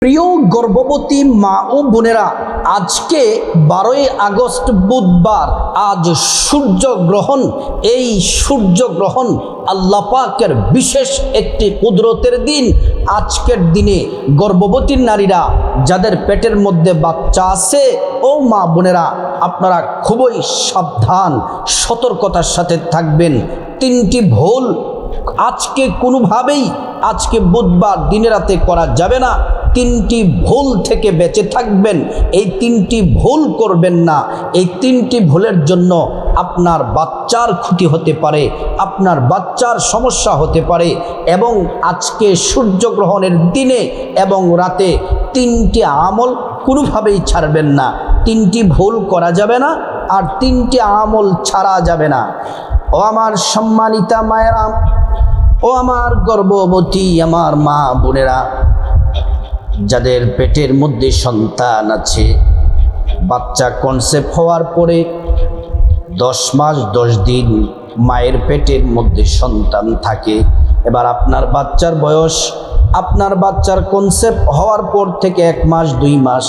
প্রিয় গর্ভবতী মা ও বোনেরা, আজকে 12ই আগস্ট বুধবার। আজ সূর্যগ্রহণ। এই সূর্যগ্রহণ আল্লাহ পাকের বিশেষ একটি কুদরতের দিন। আজকের দিনে গর্ভবতী নারীরা যাদের পেটের মধ্যে বাচ্চা আছে, ও মা বোনেরা, আপনারা খুবই সাবধান সতর্কতার সাথে থাকবেন। 3টি ভুল আজকে কোনোভাবেই আজকে বুধবার দিনে রাতে করা যাবে না। 3টি ভুল থেকে বেঁচে থাকবেন। এই 3টি ভুল করবেন না। এই 3টি ভুলের জন্য আপনার বাচ্চার ক্ষতি হতে পারে, আপনার বাচ্চার সমস্যা হতে পারে। এবং আজকে সূর্যগ্রহণের দিনে এবং রাতে 3টি আমল কোনোভাবেই ছাড়বেন না। 3টি ভুল করা যাবে না, আর 3টি আমল ছাড়া যাবে না। ও আমার সম্মানিতা মায়েরা, ও আমার গর্ভবতী আমার মা বোনেরা, যাদের পেটের মধ্যে সন্তান আছে, বাচ্চা কনসেপ্ট হওয়ার পরে 10 মাস 10 দিন মায়ের পেটের মধ্যে সন্তান থাকে। এবার আপনার বাচ্চার বয়স, আপনার বাচ্চার কনসেপ্ট হওয়ার পর থেকে 1 মাস 2 মাস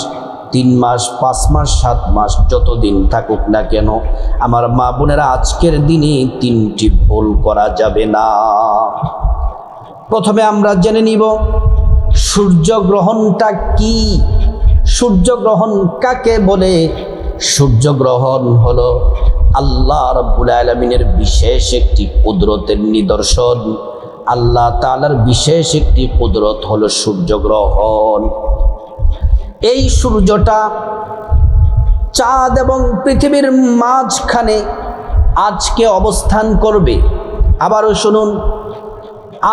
3 মাস 5 মাস 7 মাস যতদিন থাকুক না কেন, আমার মা বোনেরা, আজকের দিনে 3টি ভুল করা যাবে না। প্রথমে আমরা জেনে নিব সূর্যগ্রহণটা কি, সূর্যগ্রহণ কাকে বলে। সূর্যগ্রহণ হলো আল্লাহ রাব্বুল আলামিনের বিশেষ একটি কুদরতের নিদর্শন। আল্লাহ তাআলার বিশেষ একটি কুদরত হলো সূর্যগ্রহণ। এই সূর্যটা চাঁদ এবং পৃথিবীর মাঝখানে আজকে অবস্থান করবে। আবারও শুনুন,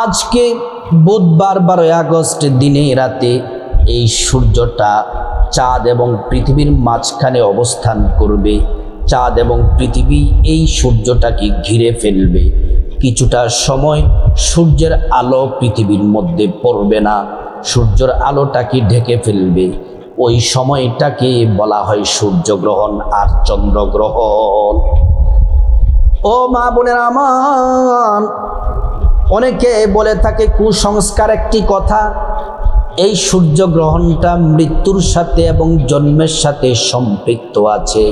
আজকে বুধবার 12ই আগস্ট দিনে রাতে এই সূর্যটা চাঁদ এবং পৃথিবীর মাঝখানে অবস্থান করবে। চাঁদ এবং পৃথিবী এই সূর্যটাকে ঘিরে ফেলবে। কিছুটা সময় সূর্যের আলো পৃথিবীর মধ্যে পড়বে না, সূর্যের আলোটাকে ঢেকে ফেলবে। ওই সময়টাকে বলা হয় সূর্যগ্রহণ আর চন্দ্রগ্রহণ। ও মা বোনেরা আমার, অনেকে বলে থাকে কুসংস্কার একটি কথা, এই সূর্যগ্রহণটা মৃত্যুর সাথে এবং জন্মের সাথে সম্পৃক্ত আছে।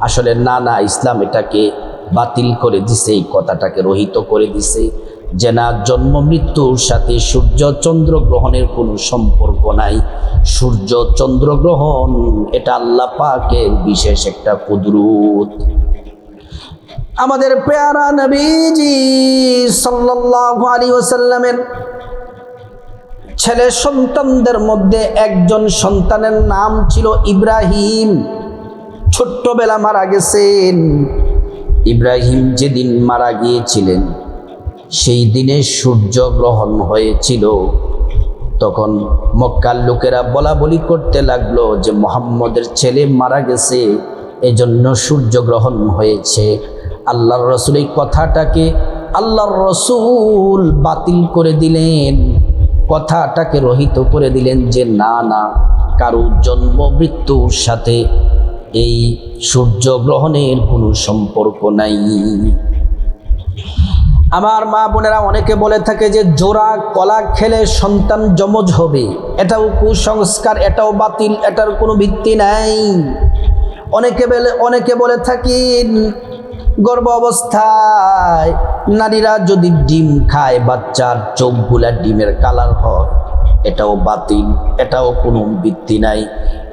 আসলে না, ইসলাম এটাকে বাতিল করে দিছে, এই কথাটাকে রহিত করে দিছে, যে না, জন্ম মৃত্যুর সাথে সূর্য চন্দ্রগ্রহণের কোনো সম্পর্ক নাই। সূর্য চন্দ্রগ্রহণ এটা আল্লাহ পাকের বিশেষ একটা কুদরত। আমাদের প্যারা নবীজি সাল্লাল্লাহু আলাইহি ওয়াসাল্লামের ছেলে সন্তানদের মধ্যে একজন সন্তানের নাম ছিল ইব্রাহিম। ছোট্টবেলা মারা গেছেন। ইব্রাহিম যেদিন মারা গিয়েছিলেন সেই দিনে সূর্যগ্রহণ হয়েছিল। তখন মক্কার লোকেরা বলা বলি করতে লাগলো যে মুহাম্মদের ছেলে মারা গেছে, এজন্য সূর্যগ্রহণ হয়েছে। আল্লাহর রাসূল এই কথাটাকে আল্লাহর রাসূল বাতিল করে দিলেন, কথাটাকে রহিত করে দিলেন, যে না, কারো জন্ম মৃত্যুর সাথে এই সূর্যগ্রহণের কোনো সম্পর্ক নাই। আমার মা বোনেরা, অনেকে বলে থাকে যে জোড়া কলা খেলে সন্তান যমজ হবে। এটাও কুসংস্কার, এটাও বাতিল, এটার কোনো ভিত্তি নাই। অনেকে বলে থাকেন গর্ভ অবস্থায় নারীরা যদি ডিম খায়, বাচ্চার চোখগুলা ডিমের কালার হয়, এটাও বাতিল, এটাও কোনো ভিত্তি নাই।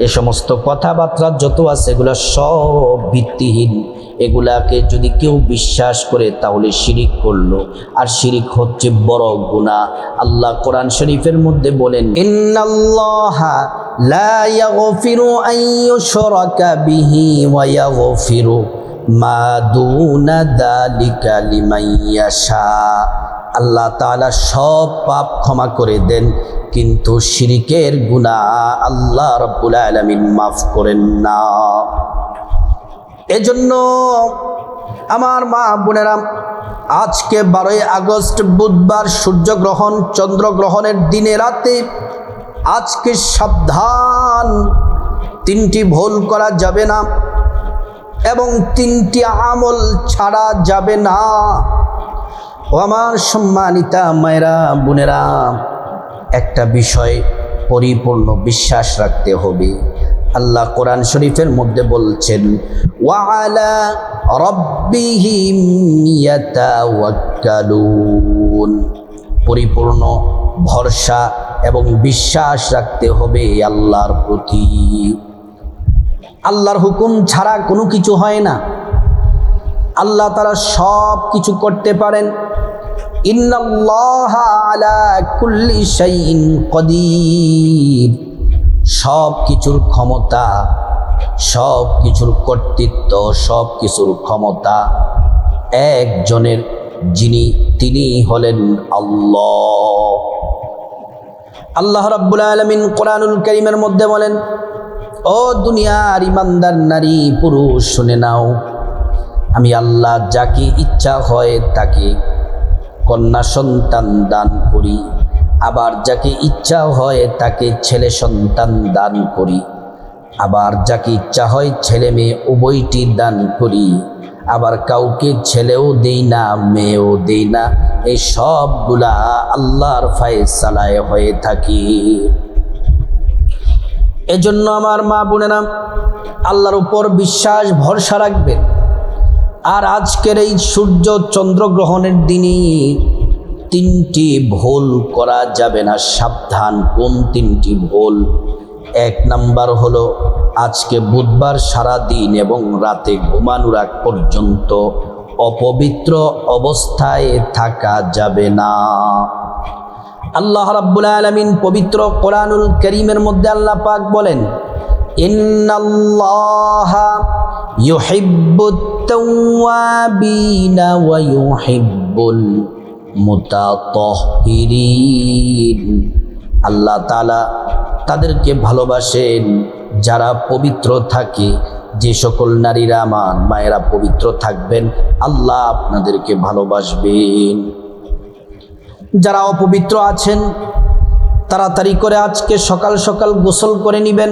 এ সমস্ত কথাবার্তা যত আছে এগুলা সব ভিত্তিহীন। এগুলাকে যদি কেউ বিশ্বাস করে তাহলে শিরিক করলো, আর শিরিক হচ্ছে বড় গুনাহ। আল্লাহ কোরআন শরীফের মধ্যে বলেন, ইন্নাল্লাহা লা ইয়াগফিরু আন ইউশরাকা বিহি ওয়া ইয়াগফিরু মা দুনা যালিকা লিমান ইয়াশা। আল্লাহ তাআলা সব পাপ ক্ষমা করে দেন, কিন্তু শিরিকের গুনাহ আল্লাহ রাব্বুল আলামিন মাফ করেন না। এজন্য আমার মা বোনেরা, আজকে 12ই আগস্ট বুধবার সূর্যগ্রহণ চন্দ্রগ্রহণের দিনে রাতে আজকে সাবধান, 3টি ভুল করা যাবে না এবং 3টি আমল ছাড়া যাবে না। ও আমার সম্মানিতা মায়েরা বোনেরা, একটা বিষয় পরিপূর্ণ বিশ্বাস রাখতে হবে। আল্লাহ কোরআন শরীফের মধ্যে বলছেন, ওয়ালা রব্বিহিম ইয়াতাওয়াক্কালুন, পরিপূর্ণ ভরসা এবং বিশ্বাস রাখতে হবে আল্লাহর প্রতি। আল্লাহর হুকুম ছাড়া কোনো কিছু হয় না। আল্লাহ তাআলা সব কিছু করতে পারেন। ইন্নাল্লাহা আলা কুল্লি শাইইন কদির, সব কিছুর ক্ষমতা, সব কিছুর কর্তৃত্ব, সব কিছুর ক্ষমতা একজনের, তিনি হলেন আল্লাহ। আল্লাহ রাব্বুল আলামিন কোরআনুল কারীমের মধ্যে বলেন, ও দুনিয়ার ইমানদার নারী পুরুষ শুনে নাও, আমি আল্লাহ যাকে ইচ্ছা হয় তাকে কন্যা সন্তান দান করি, আবার যাকে ইচ্ছা হয় তাকে ছেলে সন্তান দান করি, আবার যাকে ইচ্ছা হয় ছেলে মেয়ে উভয়টি দান করি, আবার কাউকে ছেলেও দেই না মেয়েও দেই না। এই সবগুলা আল্লাহর ফায়সালায় হয়ে থাকে। এজন্য আমার মা বোনেরা, আল্লাহর উপর বিশ্বাস ভরসা রাখবেন। আর আজকের এই সূর্য চন্দ্রগ্রহণের দিনে 3টি ভুল করা যাবে না। সাবধান। কোন 3টি ভুল? 1 নাম্বার হলো, আজকে বুধবার সারা দিন এবং রাতে ঘুমানোর আগ পর্যন্ত অপবিত্র অবস্থায় থাকা যাবে না। আল্লাহ রাব্বুল আলামিন পবিত্র কোরআনুল কারীমের মধ্যে আল্লাহ পাক বলেন, ইন্নাল্লাহা ইউহিব্বুত তাওয়াবিনা ওয়া ইউহিব্বুল মুতাতাহহিরিন। আল্লাহ তাআলা তাদেরকে ভালোবাসেন যারা পবিত্র থাকে। যে সকল নারীরা আমার মায়েরা পবিত্র থাকবেন, আল্লাহ আপনাদেরকে ভালোবাসবেন। যারা অপবিত্র আছেন, তাড়াতাড়ি করে আজকে সকাল সকাল গোসল করে নেবেন।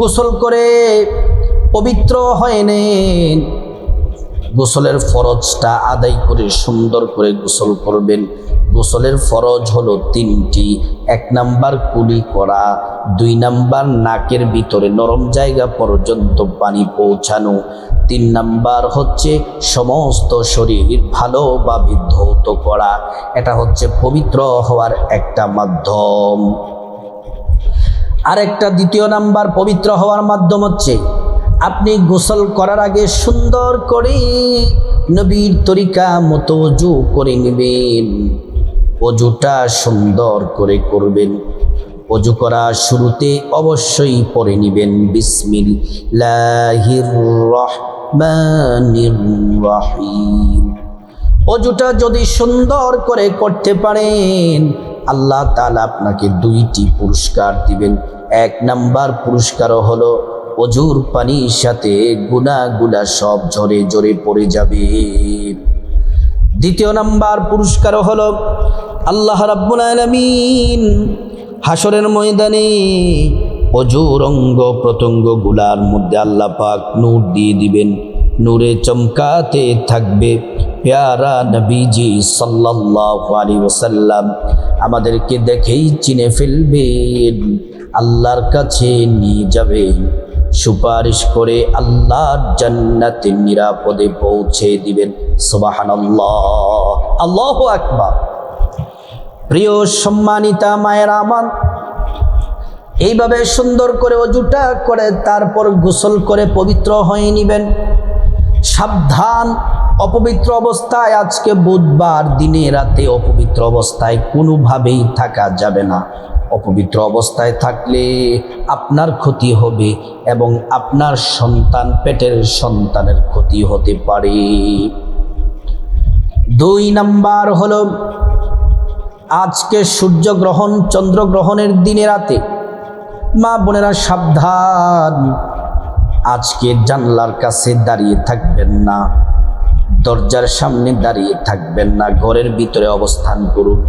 গোসল করে পবিত্র হয়ে নেন। গোসলের ফরজটা আদায় করে সুন্দর করে গোসল করবেন। গোসলের ফরজ হলো 3টি। 1 নাম্বার কুলি করা, 2 নাম্বার নাকের ভিতরে নরম জায়গা পর্যন্ত পানি পৌঁছানো, 3 নাম্বার হচ্ছে সমস্ত শরীর ভালোভাবে ধৌত করা। এটা হচ্ছে পবিত্র হওয়ার একটা মাধ্যম। আরেকটা 2 নাম্বার পবিত্র হওয়ার মাধ্যম হচ্ছে, আপনি গোসল করার আগে সুন্দর করে নবীর তরিকা মতো ওযু করে নেবেন। ওযুটা সুন্দর করে করবেন। ওযু করা শুরুতে অবশ্যই পড়ে নেবেন বিসমিল্লাহির রহমানির রহিম। ওযুটা যদি সুন্দর করে করতে পারেন, আল্লাহ তাআলা আপনাকে 2টি পুরস্কার দিবেন। 1 নাম্বার পুরস্কার হলো, ওযুর পানির সাথে গুনাহগুলা সব ঝরে ঝরে পড়ে যাবে। 2 নাম্বার পুরস্কার হলো, আল্লাহ রাব্বুল আলামিন হাসরের ময়দানে ওযুর অঙ্গ প্রত্যঙ্গগুলার মধ্যে আল্লাহ পাক নূর দিয়ে দিবেন। নূরে চমকাতে থাকবে। প্যারা নবীজি সাল্লাল্লাহু আলাইহি ওয়াসাল্লাম আমাদেরকে দেখেই চিনে ফেলবেন, আল্লাহর কাছে নিয়ে যাবেন, সুপারিশ করে আল্লাহর জান্নাতে নিরাপদে পৌঁছে দিবেন। সুবহানাল্লাহ, আল্লাহু আকবার। প্রিয় সম্মানিতা মায়েরা আমার, এইভাবে সুন্দর করে ওযুটা করে তারপর গোসল করে পবিত্র হয়ে নেবেন। সাবধান, অপবিত্র অবস্থায় আজকে বুধবার দিনে রাতে অপবিত্র অবস্থায় কোনোভাবেই থাকা যাবে না। অপবিত্র অবস্থায় থাকলে আপনার ক্ষতি হবে এবং আপনার সন্তান, পেটের সন্তানের ক্ষতি হতে পারে। 2 নাম্বার হলো, আজকে সূর্যগ্রহণ চন্দ্রগ্রহণের দিনে রাতে মা বোনেরা সাবধান, আজকে জানলার কাছে দাঁড়িয়ে থাকবেন না, দরজার সামনে দাঁড়িয়ে থাকবেন না, ঘরের ভিতরে অবস্থান করুন।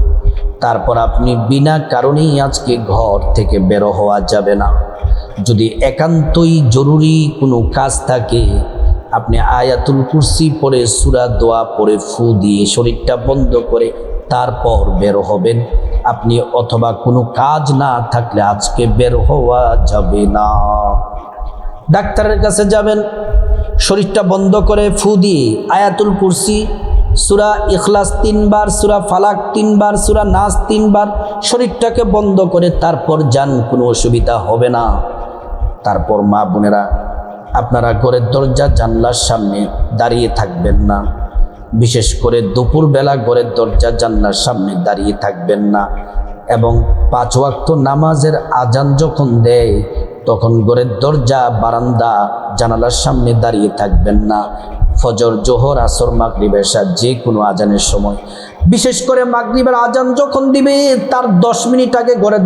তারপর আপনি বিনা কারণেই আজকে ঘর থেকে বের হওয়া যাবে না। যদি একান্তই জরুরি কোনো কাজ থাকে, আপনি আয়াতুল কুরসি পড়ে, সূরা দোয়া পড়ে, ফু দিয়ে শরীরটা বন্ধ করে তারপর বের হবেন আপনি, অথবা কোনো কাজ না থাকলে আজকে বের হওয়া যাবে না। ডাক্তারের কাছে যাবেন, শরীরটা বন্ধ করে ফু দিয়ে আয়াতুল কুরসি, সূরা ইখলাস 3 বার, সূরা ফালাক 3 বার, সূরা নাস 3 বার, শরীরটাকে বন্ধ করে তারপর যান, কোনো অসুবিধা হবে না। তারপর মা বোনেরা, আপনারা ঘরের দরজা জানলার সামনে দাঁড়িয়ে থাকবেন না, বিশেষ করে দুপুরবেলা ঘরের দরজা জানলার সামনে দাঁড়িয়ে থাকবেন না। এবং 5 ওয়াক্ত নামাজের আজান যখন দেয় তখন ঘরের দরজা, বারান্দা, জানালার সামনে দাঁড়িয়ে থাকবেন না। ফজর, জোহর, আসর, মাগরিব, এশা যে কোনো আজানের সময়, বিশেষ করে মাগরিবের আজান যখন দিবে তার 10 মিনিট আগে ঘরের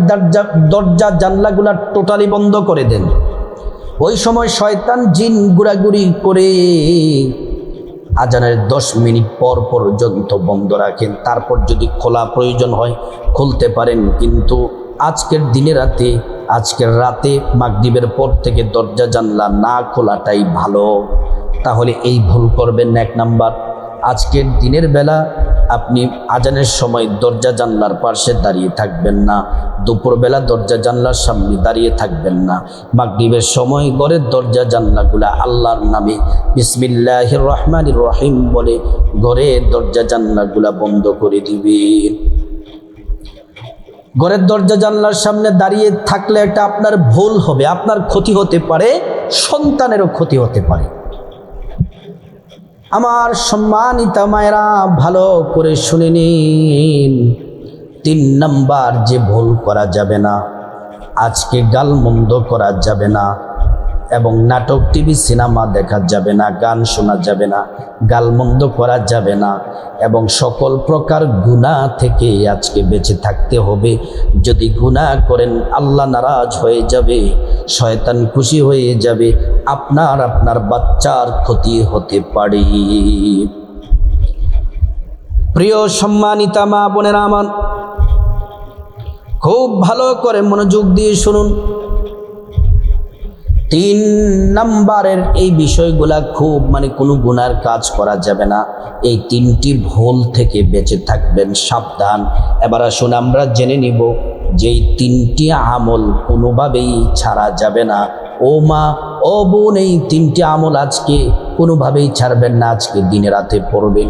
দরজা জানলাগুলা টোটালি বন্ধ করে দেন। ওই সময় শয়তান জিন ঘোরাঘুরি করে আজানের 10 মিনিট পর পর্যন্ত বন্ধ রাখেন। তারপর যদি খোলা প্রয়োজন হয় খুলতে পারেন, কিন্তু আজকের দিনে রাতে, আজকের রাতে মাগরিবের পর থেকে দরজা জানলা না খোলাটাই ভালো। তাহলে এই ভুল করবেন না। 1 নাম্বার, আজকের দিনের বেলা আপনি আজানের সময় দরজা জানলার পাশে দাঁড়িয়ে থাকবেন না, দুপুরবেলা দরজা জানলার সামনে দাঁড়িয়ে থাকবেন না। মাগরিবের সময় ঘরের দরজা জানলাগুলা আল্লাহর নামে বিসমিল্লাহির রহমানির রহিম বলে ঘরের দরজা জানলাগুলা বন্ধ করে দিবেন। ঘরের দরজা জানলার সামনে দাঁড়িয়ে থাকলে এটা আপনার ভুল হবে, আপনার ক্ষতি হতে পারে, সন্তানেরও ক্ষতি হতে পারে। আমার সম্মানিতা মায়েরা, ভালো করে শুনে নিন। 3 নাম্বার যে ভুল করা যাবে না, আজকে গালমন্দ করা যাবে না, এবং নাটক, টিভি, সিনেমা দেখা যাবে না, গান শোনা যাবে না, গালমন্দ করা যাবে না, এবং সকল প্রকার গুনাহ থেকে আজকে বেঁচে থাকতে হবে। যদি গুনাহ করেন আল্লাহ নারাজ হয়ে যাবে, শয়তান খুশি হয়ে যাবে, আপনার বাচ্চার ক্ষতি হতে পারে। প্রিয় সম্মানিতা মা বোনেরা আমার, খুব ভালো করে মনোযোগ দিয়ে শুনুন। 3 নাম্বারের এই বিষয়গুলা খুব, কোনো গুনার কাজ করা যাবে না। এই 3টি ভুল থেকে বেঁচে থাকবেন, সাবধান। এবার আসুন আমরা জেনে নিব যে এই 3টি আমল কোনোভাবেই ছাড়া যাবে না। ও মা, ও বোন, এই 3টি আমল আজকে কোনোভাবেই ছাড়বেন না, আজকে দিনে রাতে পড়বেন।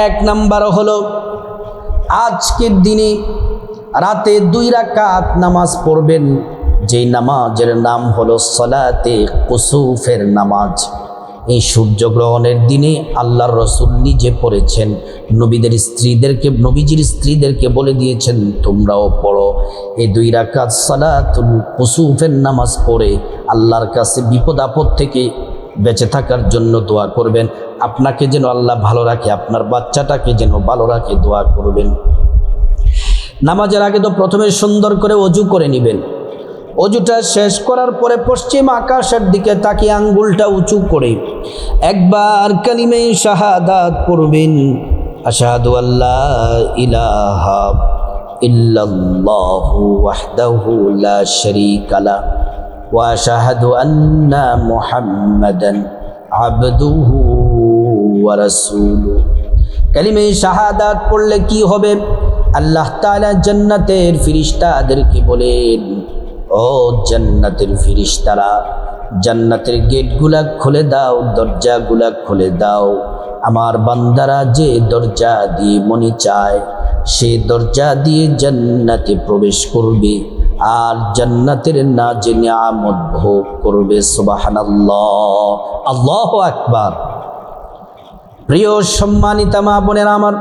1 নাম্বার হলো, আজকের দিনে রাতে 2 রাকাত নামাজ পড়বেন, যেই নামাজের নাম হলো সালাতে কুসুফের নামাজ। এই সূর্যগ্রহণের দিনে আল্লাহর রসুল নিজে পড়েছেন, নবীজির স্ত্রীদেরকে বলে দিয়েছেন তোমরাও পড়ো। এই 2 রাকাত সালাতুল কুসুফের নামাজ পড়ে আল্লাহর কাছে বিপদ আপদ থেকে বেঁচে থাকার জন্য দোয়া করবেন। আপনাকে যেন আল্লাহ ভালো রাখে, আপনার বাচ্চাটাকে যেন ভালো রাখে, দোয়া করবেন। নামাজের আগে তো প্রথমে সুন্দর করে ওযু করে নেবেন। অজুটা শেষ করার পরে পশ্চিম আকাশের দিকে তাকিয়ে আঙ্গুলটা উঁচু করে একবার কালিমে শাহাদাত পড়বেন। আশহাদু আল্লা ইলাহা ইল্লাল্লাহু ওয়াহদাহু লা শারীকা লা ওয়া আশহাদু আন্না মুহাম্মাদান আবদুহু ওয়া রাসূলুহু। কালিমে শাহাদাত পড়লে কি হবে? আল্লাহ তাআলা জান্নাতের ফেরেশতাদেরকে বলেন, ও জান্নাতের ফেরেশতারা, জান্নাতের গেটগুলা খুলে দাও, দরজাগুলা খুলে দাও। আমার বান্দারা যে দরজা দিয়ে মনে চায় সে দরজা দিয়ে জান্নাতে প্রবেশ করবে আর জান্নাতের নাজে নিয়ামত ভোগ করবে। সুবহানাল্লাহ, আল্লাহু আকবার। প্রিয় সম্মানিতা মা বোনেরা আমার,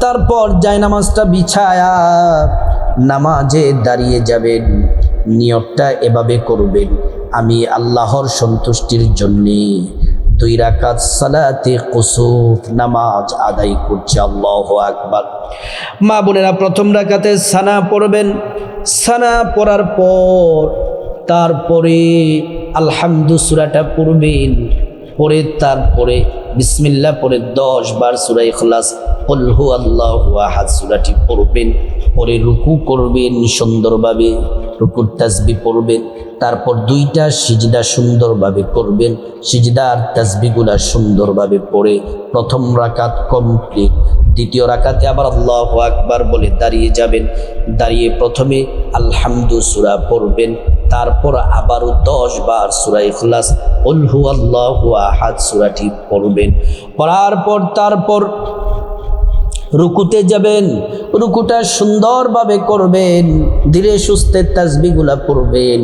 তারপর জায়নামাজটা বিছায়া নামাজে দাঁড়িয়ে যাবেন। নিয়তটা এভাবে করবেন, আমি আল্লাহর সন্তুষ্টির জন্যে 2 রাকাত সালাতে কুসুফ নামাজ আদায় করছি। আল্লাহু আকবার। মা বোনেরা, প্রথম রাকাতে সানা পড়বেন। সানা পড়ার পর তারপরে আলহামদু সূরাটা পড়বেন। পরে তারপরে বিসমিল্লাহ পরে 10 বার সূরা ইখলাস, কুল হু আল্লাহু আহাদ সূরাটি পড়বেন। পরে রুকু করবেন, সুন্দরভাবে রুকুর তাসবিহ পড়বেন। তারপর 2টা সিজদা সুন্দরভাবে করবেন, সিজদার তাসবিহগুলা সুন্দরভাবে পড়ে প্রথম রাকাত কমপ্লিট। দ্বিতীয় রাকাতে আবার আল্লাহু আকবার বলে দাঁড়িয়ে যাবেন। দাঁড়িয়ে প্রথমে আলহামদু সূরা পড়বেন, তারপর আবারও 10 বার সূরা ইখলাস কুল হুয়াল্লাহু আহাদ সূরাটি পড়বেন। পড়ার পর তারপর রুকুতে যাবেন, রুকুটা সুন্দরভাবে করবেন, ধীরে সুস্থে তাসবিহগুলা পড়বেন।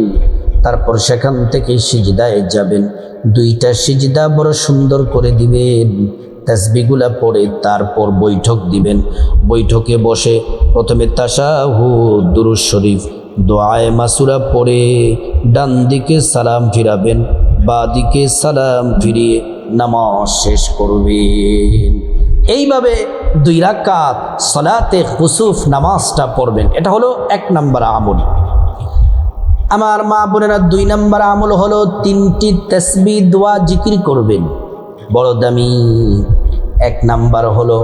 তারপর সেখান থেকে সিজদায় যাবেন, 2টা সিজদা বড় সুন্দর করে দিবেন, তাসবিহগুলা পড়ে তারপর বৈঠক দিবেন। বৈঠকে বসে প্রথমে তাশাহুদ, দুরূদ শরীফ, দোয়ায়ে মাসুরা পড়ে ডান দিকে সালাম ফিরাবেন, বাঁ দিকে সালাম ফিরিয়ে নামাজ শেষ করবেন। এইভাবে 2 রাকাত সালাতে খুসুফ নামাজটা পড়বেন। এটা হলো 1 নম্বর আমল। আমার মা বোনেরা, 2 নম্বর আমল হলো 3টি তাসবিহ দোয়া জিকির করবেন, বড় দামি। 1 নম্বর হলো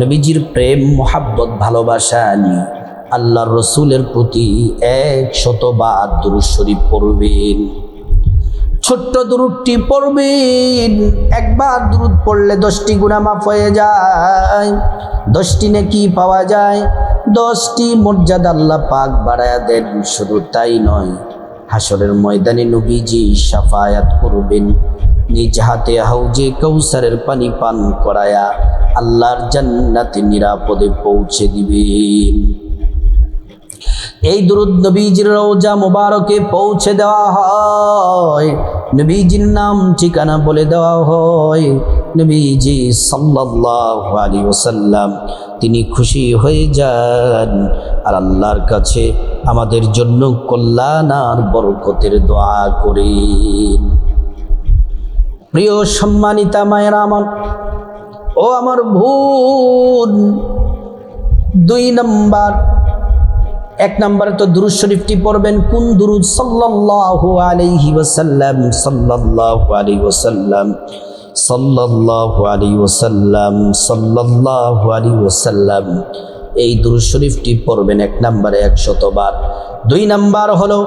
নবীজির প্রেম মোহাব্বত ভালোবাসা নিয়ে আল্লাহর রসুলের প্রতি 100 বার দুরূদ শরীফ পড়বেন। ছোট্ট দুরূদটি পড়বেন, একবার দুরূদ পড়লে 10টি গুনাহ মাফ হয়ে যায়, 10টি নেকি পাওয়া যায়, 10টি মর্যাদা আল্লাহ পাক বাড়ায়া দেন। শুধু তাই নয়, হাসরের ময়দানে নবীজি শাফায়াত করবেন, নিজ হাতে হাউজে কাউসারের পানি পান করায়া আল্লাহর জান্নাতে নিরাপদে পৌঁছে দিবেন। এই দুরূদ নবীজির রওজা মুবারকে পৌঁছে দেওয়া হয়, নবীজির নাম ঠিকানা বলে দেওয়া হয়। নবীজি সাল্লাল্লাহু আলাইহি ওয়াসাল্লাম তিনি খুশি হয়ে যান আর আল্লাহর কাছে আমাদের জন্য কল্যাণ আর বরকতের দোয়া করেন। প্রিয় সম্মানিতা মায়েরা আমার, ও আমার বোন, 2 নম্বর, 1 নম্বরে তো দুরূদ শরীফটি পড়বেন। কোন দুরূদ? সাল্লাল্লাহু আলাইহি ওয়াসাল্লাম, সাল্লাল্লাহু আলাইহি ওয়াসাল্লাম, সাল্লাল্লাহু আলাইহি ওয়াসাল্লাম, সাল্লাল্লাহু আলাইহি ওয়াসাল্লাম। এই দুরূদ শরীফটি পড়বেন 1 নম্বরে 100 বার। 2 নম্বর হলো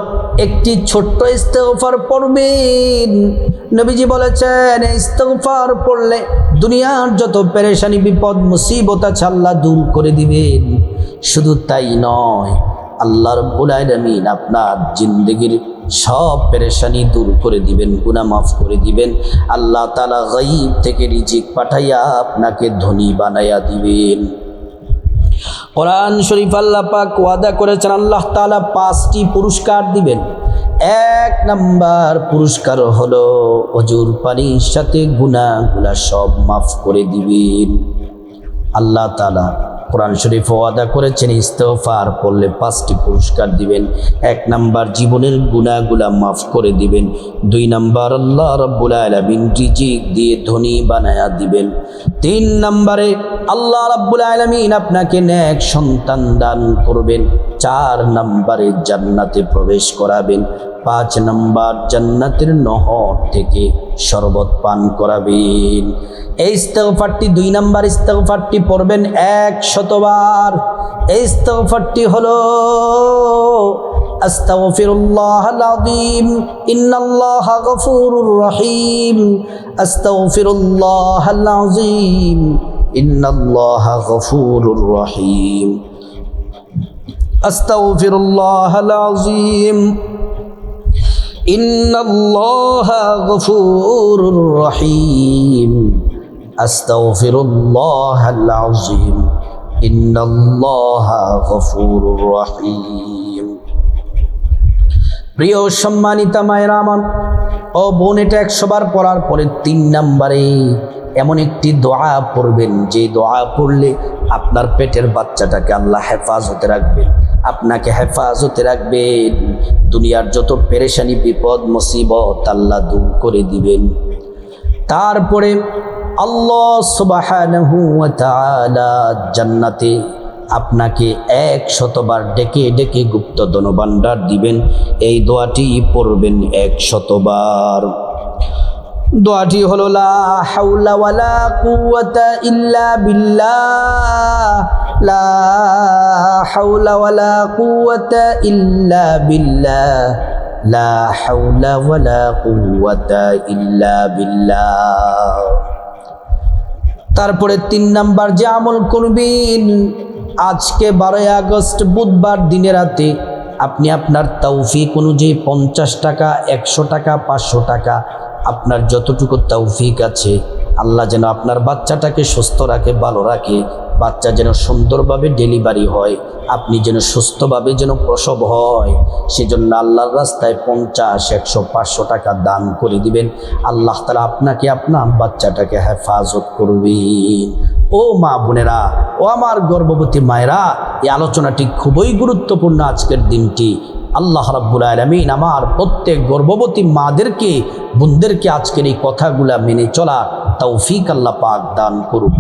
একটি ছোট্ট ইস্তেগফার পড়বেন। নবীজি বলেছেন ইস্তেগফার পড়লে দুনিয়ার যত পেরেশানি বিপদ মুসিবত আছে আল্লাহ দূর করে দিবেন। শুধু তাই নয়, আল্লাহ রাব্বুল আলামিন আপনার জিন্দেগির সব পেরেশানি দূর করে দিবেন, গুনাহ মাফ করে দিবেন। আল্লাহ তাআলা গায়ব থেকে রিজিক পাঠাইয়া আপনাকে ধনী বানাইয়া দিবেন। কোরআন শরীফ আল্লাহ পাক ওয়াদা করেছেন, আল্লাহ তাআলা 5টি পুরস্কার দিবেন। 1 নম্বর পুরস্কার হলো অজুর পানির সাথে গুনাহগুলা সব মাফ করে দিবেন। আল্লাহ তাআলা কোরআন শরীফ ওয়াদা করেছেন ইস্তেগফার পড়লে 5টি পুরস্কার দিবেন। 1 নম্বর জীবনের গুনাহগুলা মাফ করে দিবেন। 2 নম্বর আল্লাহ রাব্বুল আলামিন রিজিক দিয়ে ধনী বানায়া দিবেন। 3 নম্বরে আল্লাহ রাব্বুল আলামিন আপনাকে নেক সন্তান দান করবেন। 4 নম্বরে জান্নাতে প্রবেশ করাবেন। 5 নম্বর জান্নাতের নহর থেকে শরবত পান করাবেন। এই ইস্তেগফারটি 2 নম্বর ইস্তেগফারটি পড়বেন 100 বার। এই ইস্তেগফারটি হলো আস্তাগফিরুল্লাহাল আযীম ইন্নাল্লাহা গফুরুর রহিম, আস্তাগফিরুল্লাহাল আযীম ইন্নাল্লাহা গফুরুর রহিম, আস্তাগফিরুল্লাহাল আযীম ইন্নাল্লাহা গফুরুর রহিম, আস্তাগফিরুল্লাহাল আযীম ইন্নাল্লাহা গফুরুর রহিম। প্রিয় সম্মানিতা মায়েরা আমার, ও বোন, এটা 100 বার পড়ার পরে 3 নম্বরে এমন একটি দোয়া পড়বেন যে দোয়া পড়লে আপনার পেটের বাচ্চাটাকে আল্লাহ হেফাজতে রাখবেন, আপনাকে হেফাজতে রাখবেন। দুনিয়ার যত পেরেশানি বিপদ মুসিবত আল্লাহ দূর করে দিবেন। তারপরে আল্লাহ সুবহানাহু ওয়া তাআলা জান্নাতে আপনাকে 100 বার ডেকে ডেকে গুপ্ত ধনভাণ্ডার দিবেন। এই দোয়াটি পড়বেন 100 বার। দোয়াটি হলো লা হাওলা ওয়ালা কুওয়াতা ইল্লা বিল্লাহ, লা হাওলা ওয়ালা কুওয়াতা ইল্লা বিল্লাহ, লা হাওলা ওয়ালা কুওয়াতা ইল্লা বিল্লাহ। তারপরে ৩ নাম্বার যে আমল করবেন, আজকে 12ই আগস্ট বুধবার দিনে রাতে আপনি আপনার তৌফিক অনুযায়ী 50 টাকা, 100 টাকা, 500 টাকা, আপনার যতটুকু তৌফিক আছে, আল্লাহ যেন আপনার বাচ্চাটাকে সুস্থ রাখে, ভালো রাখে, বাচ্চা যেন সুন্দরভাবে ডেলিভারি হয়, আপনি যেন সুস্থভাবে যেন প্রসব হয়, সেজন্য আল্লাহর রাস্তায় 50, 100, 500 টাকা দান করে দিবেন। আল্লাহ তাআলা আপনাকে আপনার বাচ্চাটাকে হেফাজত করবেন। ও মা বোনেরা, ও আমার গর্ভবতী মায়েরা, এই আলোচনাটি খুবই গুরুত্বপূর্ণ আজকের দিনটি। আল্লাহ রাব্বুল আলামিন আমার প্রত্যেক গর্ভবতী মাদেরকে, বোনদেরকে আজকের এই কথাগুলা মেনে চলা তৌফিক আল্লাহ পাক দান করুন।